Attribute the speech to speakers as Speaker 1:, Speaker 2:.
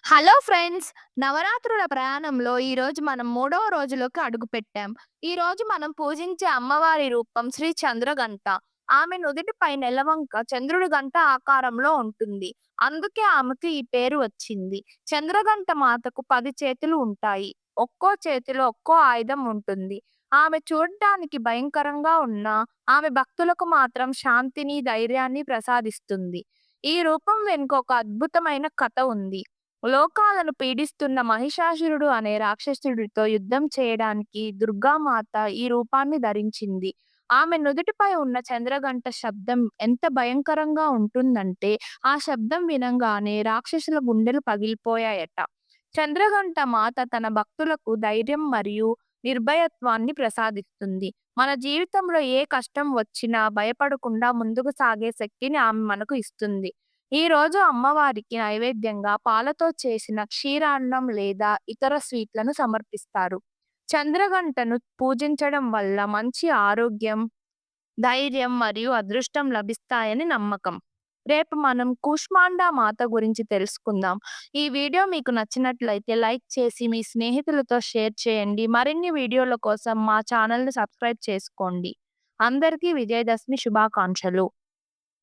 Speaker 1: Hello friends! నవరాత్రుల ప్రయాణంలో ఈరోజు మనం మూడవ రోజులోకి అడుగుపెట్టాం. ఈరోజు మనం పూజించే అమ్మవారి రూపం శ్రీ చంద్రఘంట. ఆమె నుదిటిపై నెలవంక చంద్రుడి గంట ఆకారంలో ఉంటుంది. అందుకే ఆమెకు ఈ పేరు వచ్చింది. చంద్రఘంట మాతకు 10 చేతులు ఉంటాయి. ఒక్కో చేతిలో ఒక్కో ఆయుధం ఉంటుంది. ఆమె చూడ్డానికి భయంకరంగా ఉన్నా, ఆమె భక్తులకు మాత్రం శాంతిని, ధైర్యాన్ని ప్రసాదిస్తుంది. ఈ రూపం వెనుక ఒక అద్భుతమైన కథ ఉంది. లోకాలను పీడిస్తున్న మహిషాసురుడు అనే రాక్షసుడితో యుద్ధం చేయడానికి దుర్గామాత ఈ రూపాన్ని ధరించింది. ఆమె నుదుటిపై ఉన్న చంద్రగంట శబ్దం ఎంత భయంకరంగా ఉంటుందంటే, ఆ శబ్దం వినంగానే రాక్షసుల గుండెలు పగిలిపోయాయట. చంద్రగంట మాత తన భక్తులకు ధైర్యం మరియు నిర్భయత్వాన్ని ప్రసాదిస్తుంది. మన జీవితంలో ఏ కష్టం వచ్చినా భయపడకుండా ముందుకు సాగే శక్తిని ఆమె మనకు ఇస్తుంది. ఈరోజు అమ్మవారికి నైవేద్యంగా పాలతో చేసిన క్షీరాన్నం లేదా ఇతర స్వీట్లను సమర్పిస్తారు. చంద్రగంటను పూజించడం వల్ల మంచి ఆరోగ్యం, ధైర్యం మరియు అదృష్టం లభిస్తాయని నమ్మకం. రేపు మనం కూష్మాండా మాత గురించి తెలుసుకుందాం. ఈ వీడియో మీకు నచ్చినట్లయితే లైక్ చేసి మీ స్నేహితులతో షేర్ చేయండి. మరిన్ని వీడియోల కోసం మా ఛానల్‌ని సబ్స్క్రైబ్ చేసుకోండి. అందరికీ విజయదశమి శుభాకాంక్షలు.